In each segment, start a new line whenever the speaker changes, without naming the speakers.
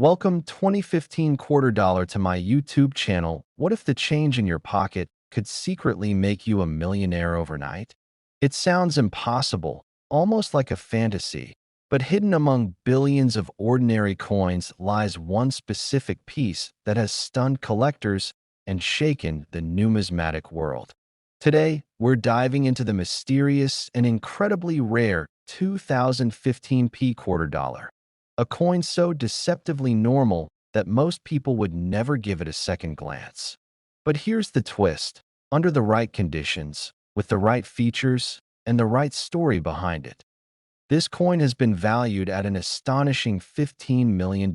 Welcome 2015 quarter dollar to my YouTube channel. What if the change in your pocket could secretly make you a millionaire overnight? It sounds impossible, almost like a fantasy, but hidden among billions of ordinary coins lies one specific piece that has stunned collectors and shaken the numismatic world. Today, we're diving into the mysterious and incredibly rare 2015 quarter dollar, a coin so deceptively normal that most people would never give it a second glance. But here's the twist. Under the right conditions, with the right features, and the right story behind it, this coin has been valued at an astonishing $15 million.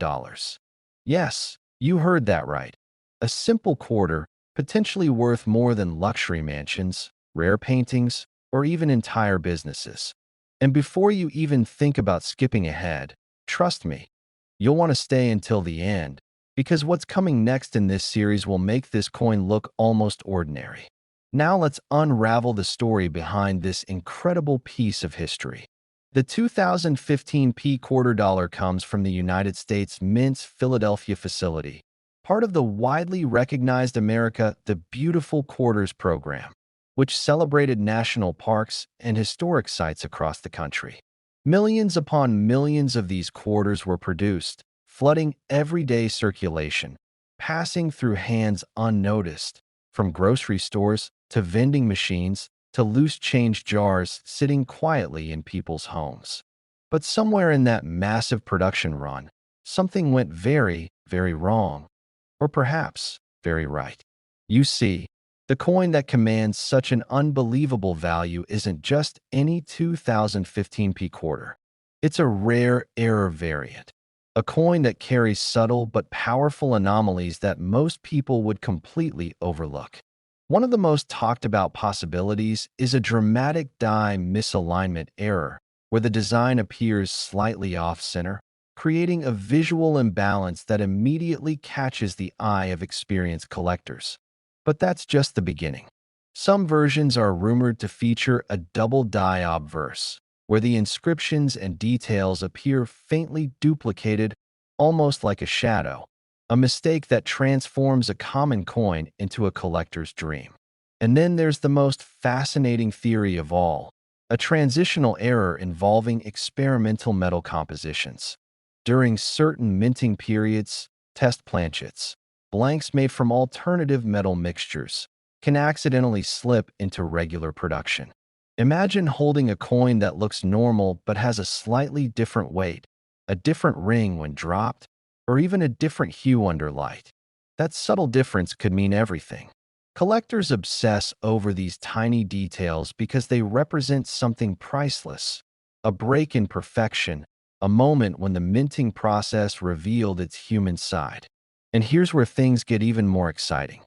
Yes, you heard that right. A simple quarter, potentially worth more than luxury mansions, rare paintings, or even entire businesses. And before you even think about skipping ahead, trust me, you'll want to stay until the end, because what's coming next in this series will make this coin look almost ordinary. Now let's unravel the story behind this incredible piece of history. The 2015 quarter dollar comes from the United States Mint's Philadelphia facility, part of the widely recognized America the Beautiful Quarters program, which celebrated national parks and historic sites across the country. Millions upon millions of these quarters were produced, flooding everyday circulation, passing through hands unnoticed, from grocery stores to vending machines to loose change jars sitting quietly in people's homes. But somewhere in that massive production run, something went very, very wrong, or perhaps very right. You see, the coin that commands such an unbelievable value isn't just any 2015 quarter. It's a rare error variant, a coin that carries subtle but powerful anomalies that most people would completely overlook. One of the most talked about possibilities is a dramatic die misalignment error, where the design appears slightly off-center, creating a visual imbalance that immediately catches the eye of experienced collectors. But that's just the beginning. Some versions are rumored to feature a double die obverse, where the inscriptions and details appear faintly duplicated, almost like a shadow, a mistake that transforms a common coin into a collector's dream. And then there's the most fascinating theory of all, a transitional error involving experimental metal compositions. During certain minting periods, test planchets, blanks made from alternative metal mixtures, can accidentally slip into regular production. Imagine holding a coin that looks normal but has a slightly different weight, a different ring when dropped, or even a different hue under light. That subtle difference could mean everything. Collectors obsess over these tiny details because they represent something priceless, a break in perfection, a moment when the minting process revealed its human side. And here's where things get even more exciting.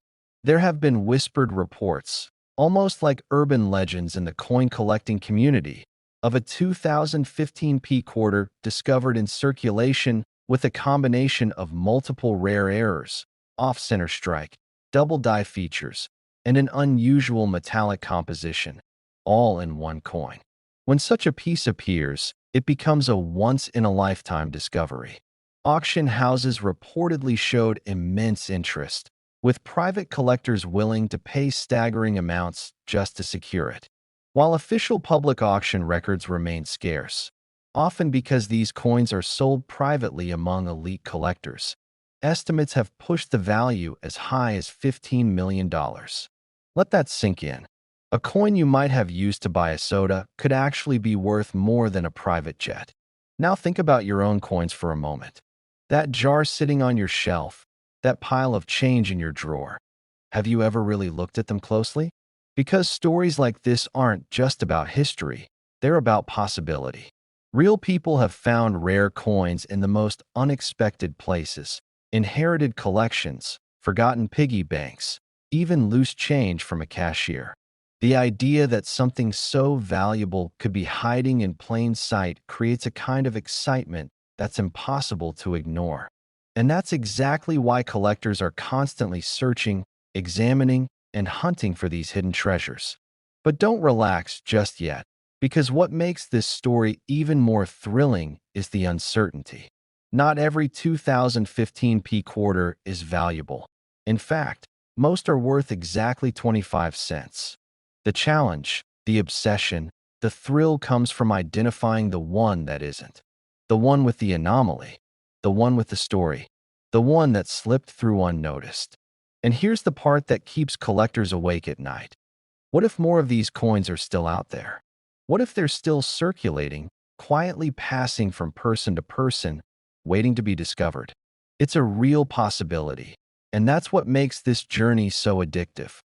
There have been whispered reports, almost like urban legends in the coin collecting community, of a 2015 quarter discovered in circulation with a combination of multiple rare errors, off-center strike, double die features, and an unusual metallic composition, all in one coin. When such a piece appears, it becomes a once-in-a-lifetime discovery. Auction houses reportedly showed immense interest, with private collectors willing to pay staggering amounts just to secure it. While official public auction records remain scarce, often because these coins are sold privately among elite collectors, estimates have pushed the value as high as $15 million. Let that sink in. A coin you might have used to buy a soda could actually be worth more than a private jet. Now think about your own coins for a moment. That jar sitting on your shelf, that pile of change in your drawer. Have you ever really looked at them closely? Because stories like this aren't just about history, they're about possibility. Real people have found rare coins in the most unexpected places, inherited collections, forgotten piggy banks, even loose change from a cashier. The idea that something so valuable could be hiding in plain sight creates a kind of excitement that's impossible to ignore. And that's exactly why collectors are constantly searching, examining, and hunting for these hidden treasures. But don't relax just yet, because what makes this story even more thrilling is the uncertainty. Not every 2015p quarter is valuable. In fact, most are worth exactly 25 cents. The challenge, the obsession, the thrill comes from identifying the one that isn't. The one with the anomaly. The one with the story. The one that slipped through unnoticed. And here's the part that keeps collectors awake at night. What if more of these coins are still out there? What if they're still circulating, quietly passing from person to person, waiting to be discovered? It's a real possibility, and that's what makes this journey so addictive.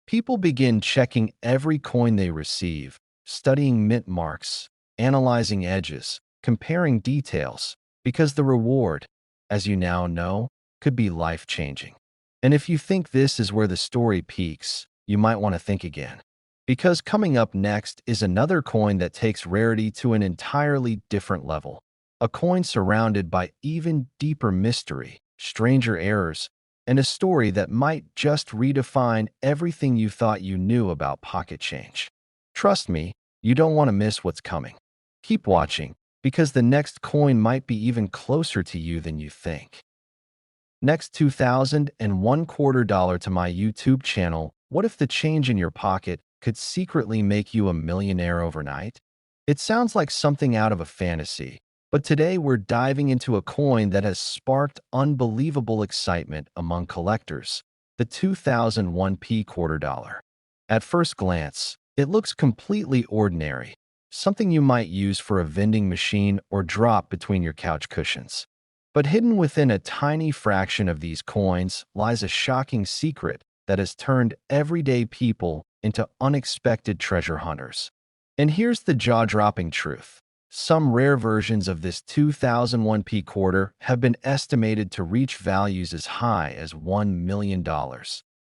People begin checking every coin they receive, studying mint marks, analyzing edges, comparing details, because the reward, as you now know, could be life-changing. And if you think this is where the story peaks, you might want to think again. Because coming up next is another coin that takes rarity to an entirely different level. A coin surrounded by even deeper mystery, stranger errors, and a story that might just redefine everything you thought you knew about pocket change. Trust me, you don't want to miss what's coming. Keep watching, because the next coin might be even closer to you than you think. Next, 2001 quarter dollar to my YouTube channel. What if the change in your pocket could secretly make you a millionaire overnight? It sounds like something out of a fantasy, but today we're diving into a coin that has sparked unbelievable excitement among collectors, the 2001p quarter dollar. At first glance, it looks completely ordinary, something you might use for a vending machine or drop between your couch cushions. But hidden within a tiny fraction of these coins lies a shocking secret that has turned everyday people into unexpected treasure hunters. And here's the jaw-dropping truth. Some rare versions of this 2001p quarter have been estimated to reach values as high as $1 million,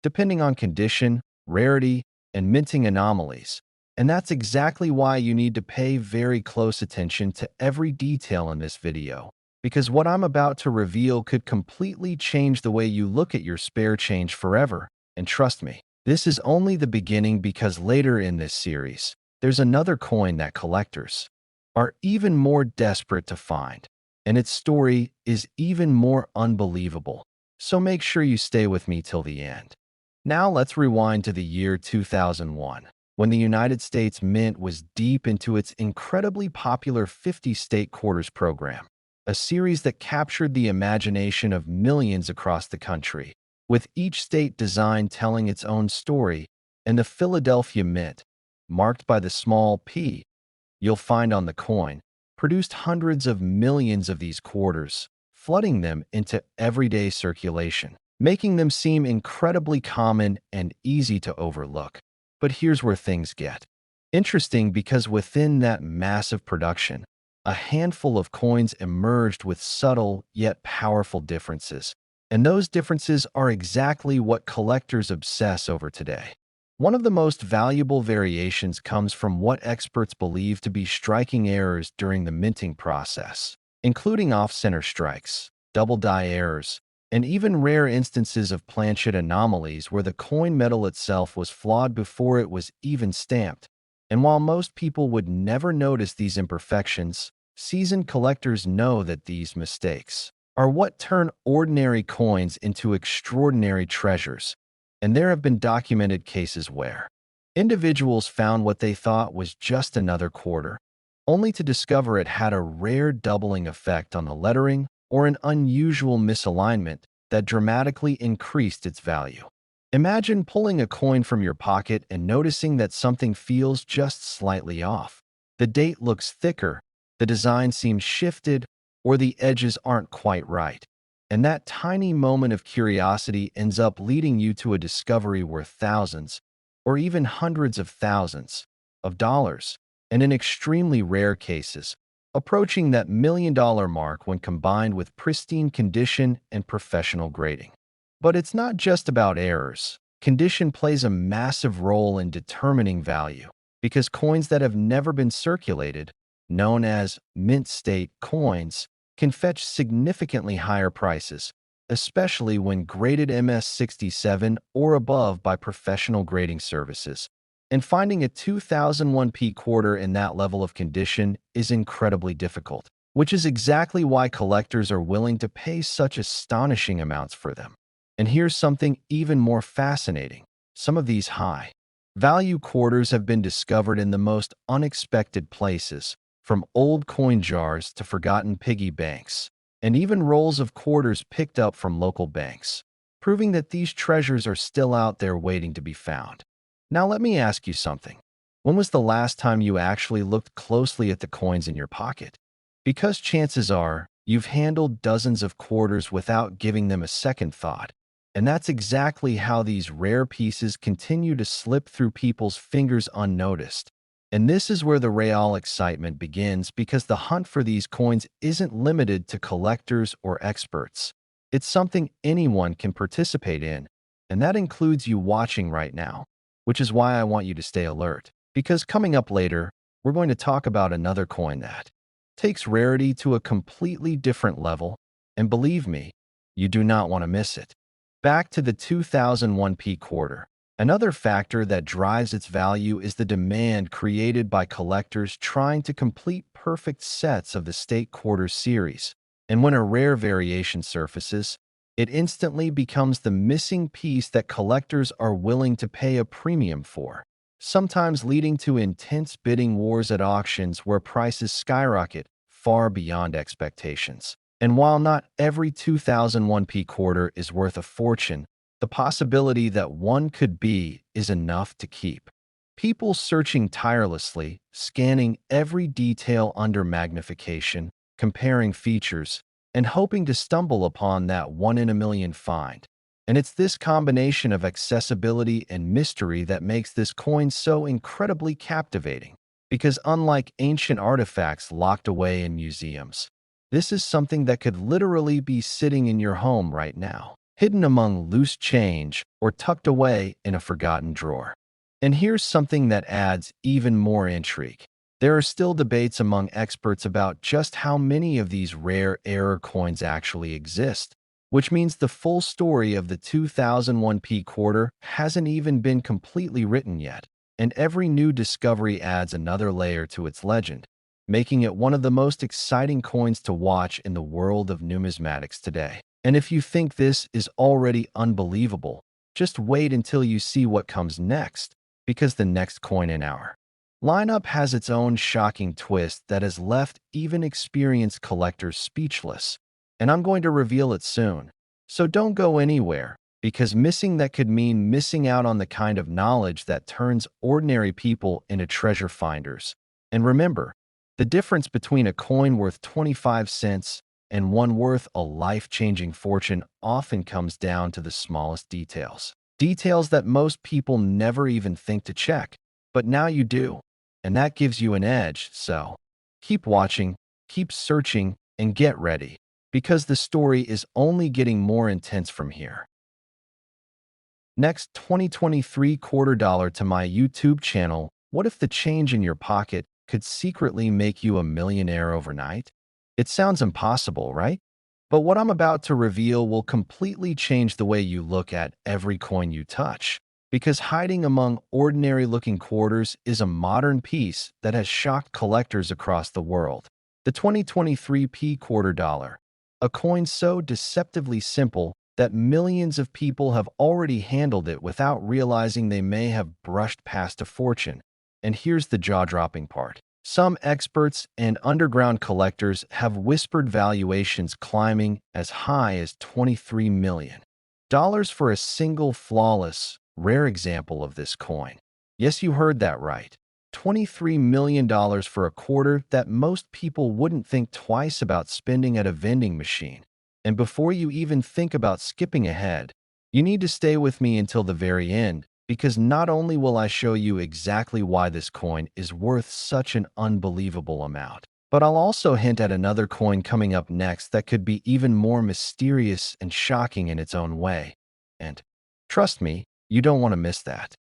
depending on condition, rarity, and minting anomalies. And that's exactly why you need to pay very close attention to every detail in this video, because what I'm about to reveal could completely change the way you look at your spare change forever. And trust me, this is only the beginning, because later in this series, there's another coin that collectors are even more desperate to find, and its story is even more unbelievable. So make sure you stay with me till the end. Now let's rewind to the year 2001, when the United States Mint was deep into its incredibly popular 50-state quarters program, a series that captured the imagination of millions across the country, with each state design telling its own story. And the Philadelphia Mint, marked by the small p you'll find on the coin, produced hundreds of millions of these quarters, flooding them into everyday circulation, making them seem incredibly common and easy to overlook. But here's where things get interesting, because within that massive production, a handful of coins emerged with subtle yet powerful differences. And those differences are exactly what collectors obsess over today. One of the most valuable variations comes from what experts believe to be striking errors during the minting process, including off-center strikes, double die errors, and even rare instances of planchet anomalies where the coin metal itself was flawed before it was even stamped. And while most people would never notice these imperfections, seasoned collectors know that these mistakes are what turn ordinary coins into extraordinary treasures. And there have been documented cases where individuals found what they thought was just another quarter, only to discover it had a rare doubling effect on the lettering or an unusual misalignment that dramatically increased its value. Imagine pulling a coin from your pocket and noticing that something feels just slightly off. The date looks thicker, the design seems shifted, or the edges aren't quite right. And that tiny moment of curiosity ends up leading you to a discovery worth thousands, or even hundreds of thousands, of dollars, and in extremely rare cases, approaching that million-dollar mark when combined with pristine condition and professional grading. But it's not just about errors. Condition plays a massive role in determining value, because coins that have never been circulated, known as mint state coins, can fetch significantly higher prices, especially when graded MS67 or above by professional grading services. And finding a 2001p quarter in that level of condition is incredibly difficult. which is exactly why collectors are willing to pay such astonishing amounts for them. And here's something even more fascinating. Some of these high value quarters have been discovered in the most unexpected places, from old coin jars to forgotten piggy banks, and even rolls of quarters picked up from local banks, proving that these treasures are still out there waiting to be found. Now let me ask you something. When was the last time you actually looked closely at the coins in your pocket? Because chances are, you've handled dozens of quarters without giving them a second thought. And that's exactly how these rare pieces continue to slip through people's fingers unnoticed. And this is where the real excitement begins, because the hunt for these coins isn't limited to collectors or experts. It's something anyone can participate in, and that includes you watching right now, which is why I want you to stay alert. Because coming up later, we're going to talk about another coin that takes rarity to a completely different level, and believe me, you do not want to miss it. Back to the 2001 P quarter. Another factor that drives its value is the demand created by collectors trying to complete perfect sets of the State Quarter series. And when a rare variation surfaces, it instantly becomes the missing piece that collectors are willing to pay a premium for, sometimes leading to intense bidding wars at auctions where prices skyrocket far beyond expectations. And while not every 2001 P quarter is worth a fortune, the possibility that one could be is enough to keep people searching tirelessly, scanning every detail under magnification, comparing features, and hoping to stumble upon that one-in-a-million find. And it's this combination of accessibility and mystery that makes this coin so incredibly captivating. Because unlike ancient artifacts locked away in museums, this is something that could literally be sitting in your home right now, hidden among loose change or tucked away in a forgotten drawer. And here's something that adds even more intrigue. There are still debates among experts about just how many of these rare error coins actually exist, which means the full story of the 2001 P quarter hasn't even been completely written yet, and every new discovery adds another layer to its legend, making it one of the most exciting coins to watch in the world of numismatics today. And if you think this is already unbelievable, just wait until you see what comes next, because the next coin in our lineup has its own shocking twist that has left even experienced collectors speechless, and I'm going to reveal it soon. So don't go anywhere, because missing that could mean missing out on the kind of knowledge that turns ordinary people into treasure finders. And remember, the difference between a coin worth 25 cents and one worth a life-changing fortune often comes down to the smallest details. Details that most people never even think to check, but now you do. And that gives you an edge, so keep watching, keep searching, and get ready, because the story is only getting more intense from here. Next, 2023 quarter dollar to my YouTube channel. What if the change in your pocket could secretly make you a millionaire overnight? It sounds impossible, right? But what I'm about to reveal will completely change the way you look at every coin you touch. Because hiding among ordinary-looking quarters is a modern piece that has shocked collectors across the world. The 2023 P quarter dollar, a coin so deceptively simple that millions of people have already handled it without realizing they may have brushed past a fortune. And here's the jaw-dropping part. Some experts and underground collectors have whispered valuations climbing as high as $23 million for a single flawless, rare example of this coin. Yes, you heard that right. $23 million for a quarter that most people wouldn't think twice about spending at a vending machine. And before you even think about skipping ahead, you need to stay with me until the very end, because not only will I show you exactly why this coin is worth such an unbelievable amount, but I'll also hint at another coin coming up next that could be even more mysterious and shocking in its own way. And trust me, you don't want to miss that.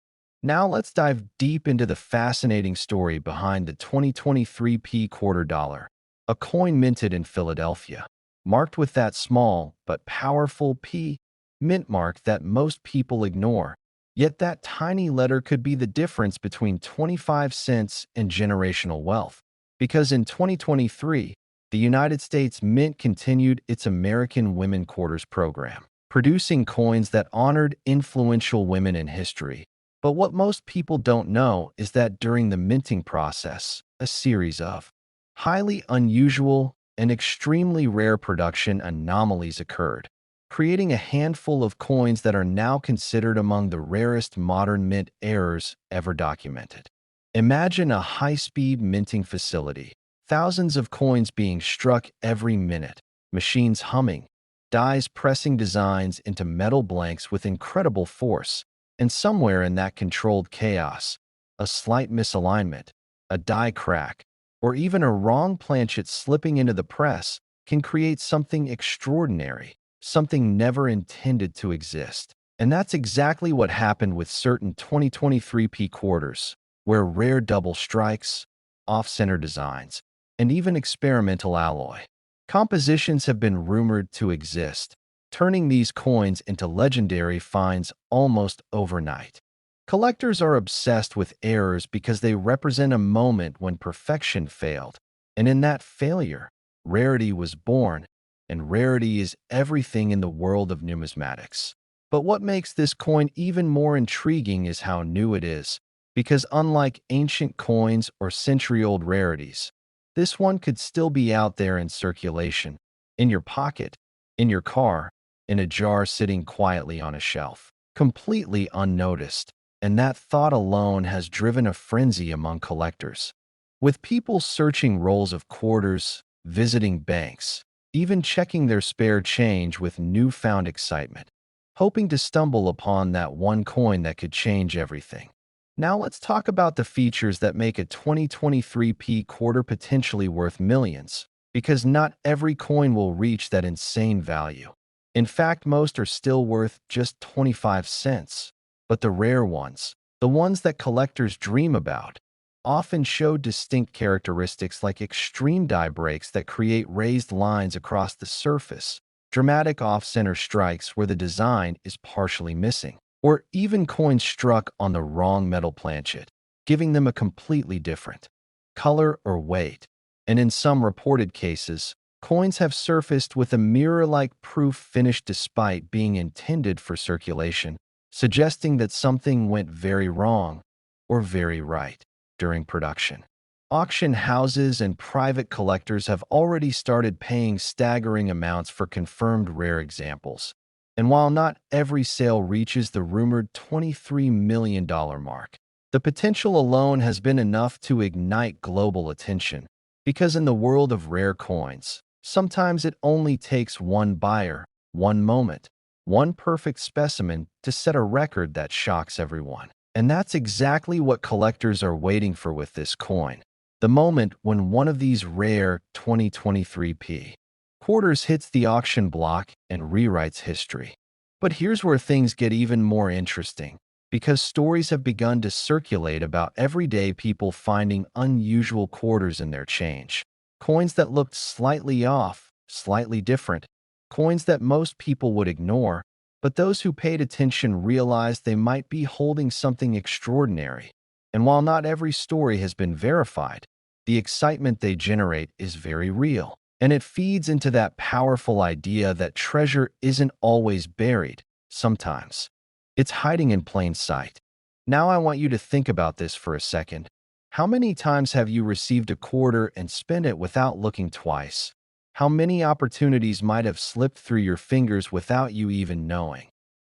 Now let's dive deep into the fascinating story behind the 2023 P quarter dollar, a coin minted in Philadelphia, marked with that small but powerful P mint mark that most people ignore. Yet that tiny letter could be the difference between 25 cents and generational wealth. Because in 2023, the United States Mint continued its American Women Quarters program, producing coins that honored influential women in history. But what most people don't know is that during the minting process, a series of highly unusual and extremely rare production anomalies occurred, creating a handful of coins that are now considered among the rarest modern mint errors ever documented. Imagine a high-speed minting facility, thousands of coins being struck every minute, machines humming, dies pressing designs into metal blanks with incredible force, and somewhere in that controlled chaos, a slight misalignment, a die crack, or even a wrong planchet slipping into the press can create something extraordinary, something never intended to exist. And that's exactly what happened with certain 2023 P quarters, where rare double strikes, off-center designs, and even experimental alloy compositions have been rumored to exist, turning these coins into legendary finds almost overnight. Collectors are obsessed with errors because they represent a moment when perfection failed, and in that failure, rarity was born, and rarity is everything in the world of numismatics. But what makes this coin even more intriguing is how new it is, because unlike ancient coins or century-old rarities, this one could still be out there in circulation, in your pocket, in your car, in a jar sitting quietly on a shelf, completely unnoticed. And that thought alone has driven a frenzy among collectors, with people searching rolls of quarters, visiting banks, even checking their spare change with newfound excitement, hoping to stumble upon that one coin that could change everything. Now let's talk about the features that make a 2023 P quarter potentially worth millions, because not every coin will reach that insane value. In fact, most are still worth just 25 cents. But the rare ones, the ones that collectors dream about, often show distinct characteristics like extreme die breaks that create raised lines across the surface, dramatic off-center strikes where the design is partially missing, or even coins struck on the wrong metal planchet, giving them a completely different color or weight. And in some reported cases, coins have surfaced with a mirror-like proof finish despite being intended for circulation, suggesting that something went very wrong or very right during production. Auction houses and private collectors have already started paying staggering amounts for confirmed rare examples. And while not every sale reaches the rumored $23 million mark, the potential alone has been enough to ignite global attention. Because in the world of rare coins, sometimes it only takes one buyer, one moment, one perfect specimen to set a record that shocks everyone. And that's exactly what collectors are waiting for with this coin. The moment when one of these rare 2023 P quarters hits the auction block and rewrites history. But here's where things get even more interesting, because stories have begun to circulate about everyday people finding unusual quarters in their change. Coins that looked slightly off, slightly different, coins that most people would ignore, but those who paid attention realized they might be holding something extraordinary. And while not every story has been verified, the excitement they generate is very real. And it feeds into that powerful idea that treasure isn't always buried. Sometimes it's hiding in plain sight. Now I want you to think about this for a second. How many times have you received a quarter and spent it without looking twice? How many opportunities might have slipped through your fingers without you even knowing?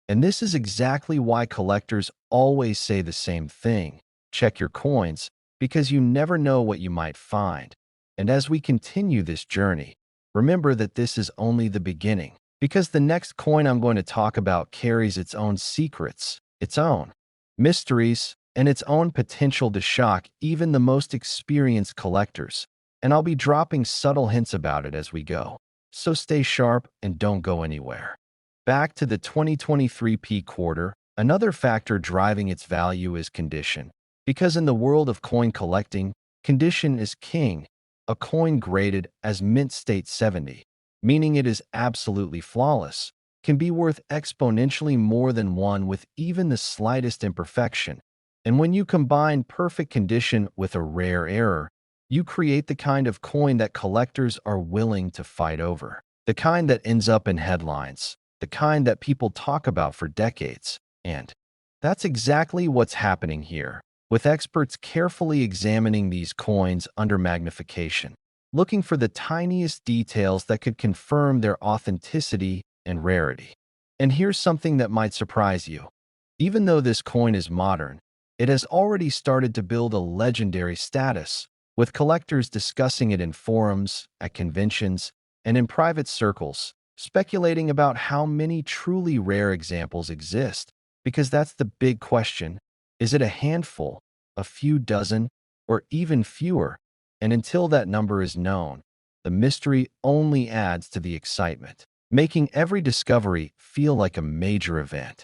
And this is exactly why collectors always say the same thing. Check your coins, because you never know what you might find. And as we continue this journey, remember that this is only the beginning, because the next coin I'm going to talk about carries its own secrets, its own mysteries, and its own potential to shock even the most experienced collectors. And I'll be dropping subtle hints about it as we go. So stay sharp and don't go anywhere. Back to the 2023 P quarter, another factor driving its value is condition. Because in the world of coin collecting, condition is king. A coin graded as mint state 70, meaning it is absolutely flawless, can be worth exponentially more than one with even the slightest imperfection. And when you combine perfect condition with a rare error, You create the kind of coin that collectors are willing to fight over, the kind that ends up in headlines, the kind that people talk about for decades. And that's exactly what's happening here, with experts carefully examining these coins under magnification, looking for the tiniest details that could confirm their authenticity and rarity. And here's something that might surprise you. Even though this coin is modern, it has already started to build a legendary status, with collectors discussing it in forums, at conventions, and in private circles, speculating about how many truly rare examples exist. Because that's the big question. Is it a handful, a few dozen, or even fewer? And until that number is known, the mystery only adds to the excitement, making every discovery feel like a major event.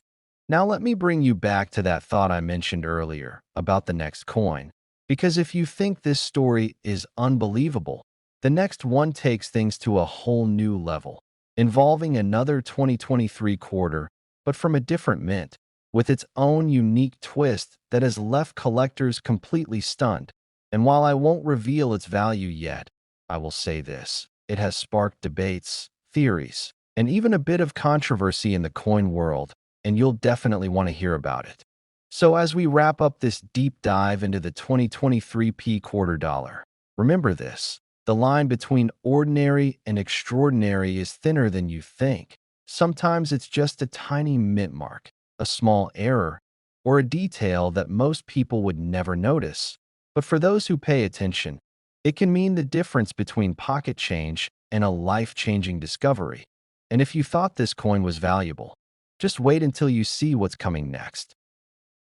Now let me bring you back to that thought I mentioned earlier about the next coin, because if you think this story is unbelievable, the next one takes things to a whole new level, involving another 2023 quarter, but from a different mint, with its own unique twist that has left collectors completely stunned. And while I won't reveal its value yet, I will say this: it has sparked debates, theories, and even a bit of controversy in the coin world, and you'll definitely want to hear about it. So as we wrap up this deep dive into the 2023 P quarter dollar, remember this: the line between ordinary and extraordinary is thinner than you think. Sometimes it's just a tiny mint mark, a small error, or a detail that most people would never notice. But for those who pay attention, it can mean the difference between pocket change and a life-changing discovery. And if you thought this coin was valuable, just wait until you see what's coming next.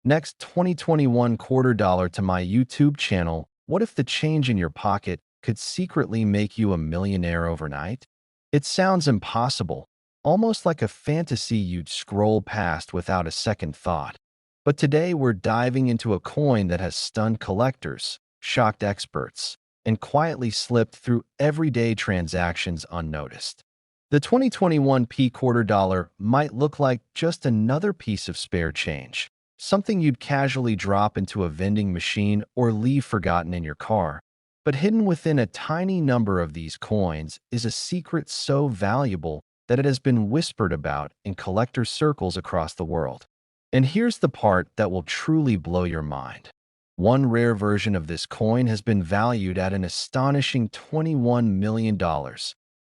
Next, 2021 quarter dollar to my YouTube channel. What if the change in your pocket could secretly make you a millionaire overnight? It sounds impossible, almost like a fantasy you'd scroll past without a second thought. But today we're diving into a coin that has stunned collectors, shocked experts, and quietly slipped through everyday transactions unnoticed. The 2021 P quarter dollar might look like just another piece of spare change, something you'd casually drop into a vending machine or leave forgotten in your car. But hidden within a tiny number of these coins is a secret so valuable that it has been whispered about in collector circles across the world. And here's the part that will truly blow your mind. One rare version of this coin has been valued at an astonishing $21 million,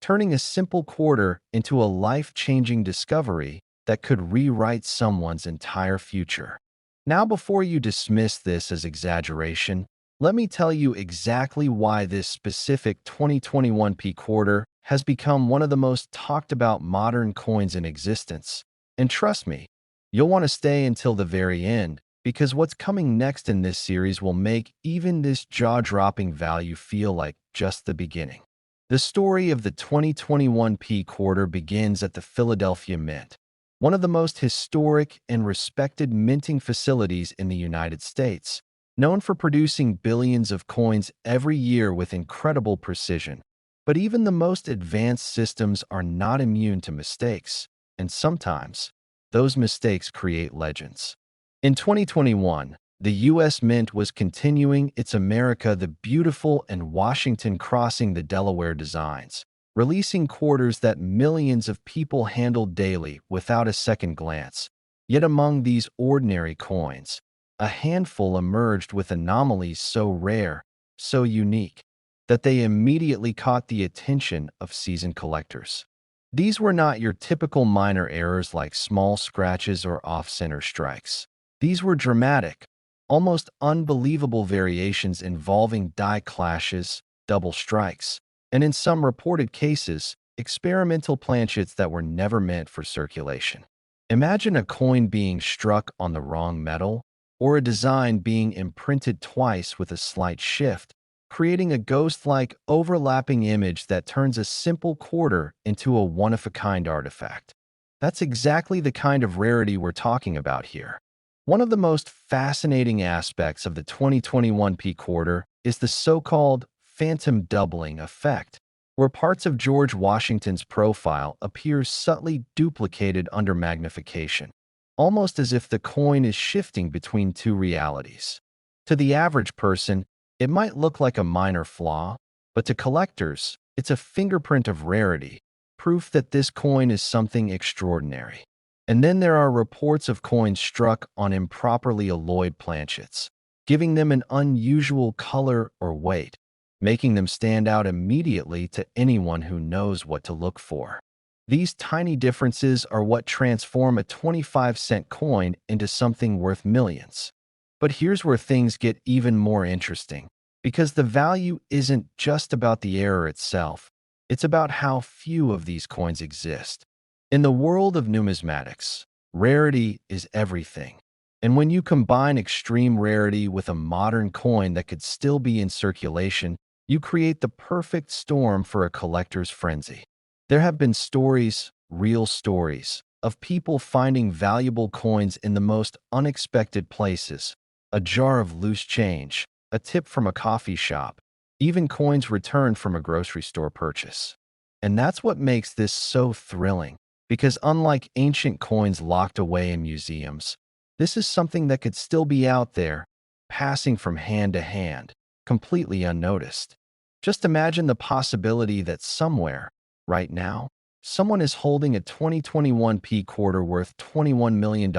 turning a simple quarter into a life-changing discovery that could rewrite someone's entire future. Now, before you dismiss this as exaggeration, let me tell you exactly why this specific 2021 P quarter has become one of the most talked about modern coins in existence. And trust me, you'll want to stay until the very end, because what's coming next in this series will make even this jaw-dropping value feel like just the beginning. The story of the 2021 P quarter begins at the Philadelphia Mint, one of the most historic and respected minting facilities in the United States, known for producing billions of coins every year with incredible precision. But even the most advanced systems are not immune to mistakes, and sometimes those mistakes create legends. In 2021, the U.S. Mint was continuing its America the Beautiful and Washington crossing the Delaware designs, releasing quarters that millions of people handled daily without a second glance. Yet among these ordinary coins, a handful emerged with anomalies so rare, so unique, that they immediately caught the attention of seasoned collectors. These were not your typical minor errors like small scratches or off-center strikes. These were dramatic, almost unbelievable variations involving die clashes, double strikes, and in some reported cases, experimental planchets that were never meant for circulation. Imagine a coin being struck on the wrong metal, or a design being imprinted twice with a slight shift, creating a ghost-like overlapping image that turns a simple quarter into a one-of-a-kind artifact. That's exactly the kind of rarity we're talking about here. One of the most fascinating aspects of the 2021 P quarter is the so-called phantom doubling effect, where parts of George Washington's profile appear subtly duplicated under magnification, almost as if the coin is shifting between two realities. To the average person, It might look like a minor flaw, but to collectors, it's a fingerprint of rarity, proof that this coin is something extraordinary. And then there are reports of coins struck on improperly alloyed planchets, giving them an unusual color or weight, making them stand out immediately to anyone who knows what to look for. These tiny differences are what transform a 25-cent coin into something worth millions. But here's where things get even more interesting, because the value isn't just about the error itself, it's about how few of these coins exist. In the world of numismatics, rarity is everything. And when you combine extreme rarity with a modern coin that could still be in circulation, you create the perfect storm for a collector's frenzy. There have been stories, real stories, of people finding valuable coins in the most unexpected places: a jar of loose change, a tip from a coffee shop, even coins returned from a grocery store purchase. And that's what makes this so thrilling, because unlike ancient coins locked away in museums, this is something that could still be out there, passing from hand to hand, completely unnoticed. Just imagine the possibility that somewhere, right now, someone is holding a 2021 P quarter worth $21 million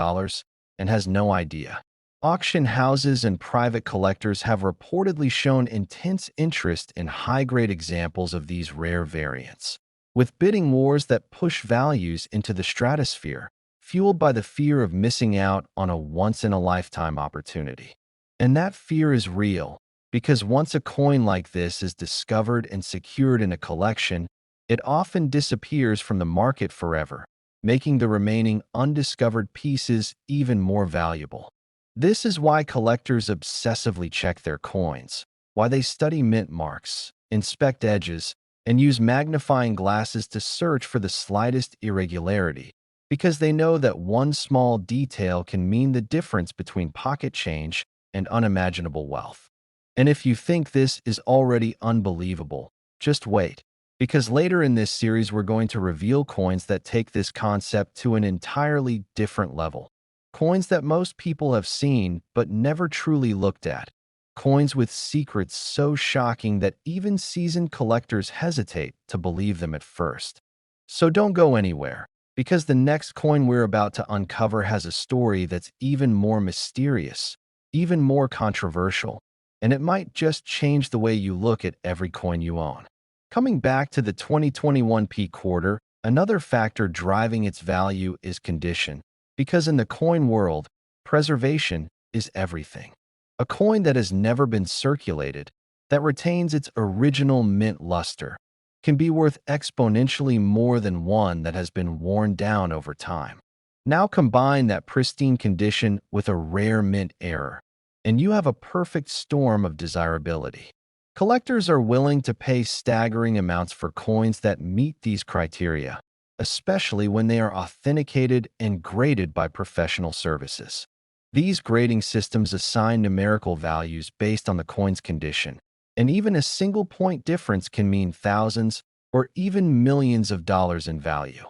and has no idea. Auction houses and private collectors have reportedly shown intense interest in high-grade examples of these rare variants, with bidding wars that push values into the stratosphere, fueled by the fear of missing out on a once-in-a-lifetime opportunity. And that fear is real, because once a coin like this is discovered and secured in a collection, it often disappears from the market forever, making the remaining undiscovered pieces even more valuable. This is why collectors obsessively check their coins, why they study mint marks, inspect edges, and use magnifying glasses to search for the slightest irregularity, because they know that one small detail can mean the difference between pocket change and unimaginable wealth. And if you think this is already unbelievable, just wait, because later in this series we're going to reveal coins that take this concept to an entirely different level. Coins that most people have seen but never truly looked at. Coins with secrets so shocking that even seasoned collectors hesitate to believe them at first. So don't go anywhere, because the next coin we're about to uncover has a story that's even more mysterious, even more controversial, and it might just change the way you look at every coin you own. Coming back to the 2021 P quarter, another factor driving its value is condition. Because in the coin world, preservation is everything. A coin that has never been circulated, that retains its original mint luster, can be worth exponentially more than one that has been worn down over time. Now combine that pristine condition with a rare mint error, and you have a perfect storm of desirability. Collectors are willing to pay staggering amounts for coins that meet these criteria, especially when they are authenticated and graded by professional services. These grading systems assign numerical values based on the coin's condition, and even a single point difference can mean thousands or even millions of dollars in value.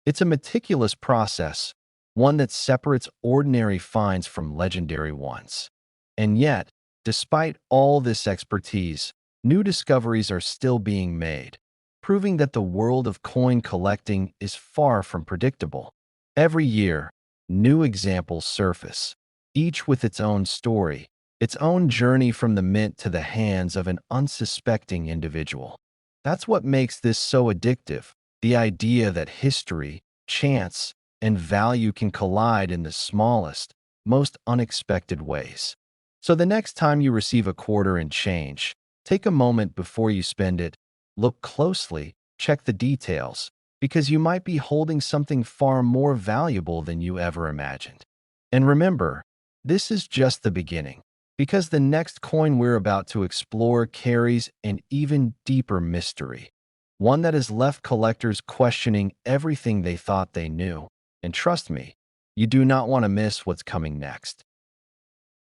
It's a meticulous process, one that separates ordinary finds from legendary ones. And yet, despite all this expertise, new discoveries are still being made, proving that the world of coin collecting is far from predictable. Every year, new examples surface, each with its own story, its own journey from the mint to the hands of an unsuspecting individual. That's what makes this so addictive, the idea that history, chance, and value can collide in the smallest, most unexpected ways. So the next time you receive a quarter and change, take a moment before you spend it. Look closely, check the details, because you might be holding something far more valuable than you ever imagined. And remember, this is just the beginning, because the next coin we're about to explore carries an even deeper mystery, one that has left collectors questioning everything they thought they knew. And trust me, you do not want to miss what's coming next.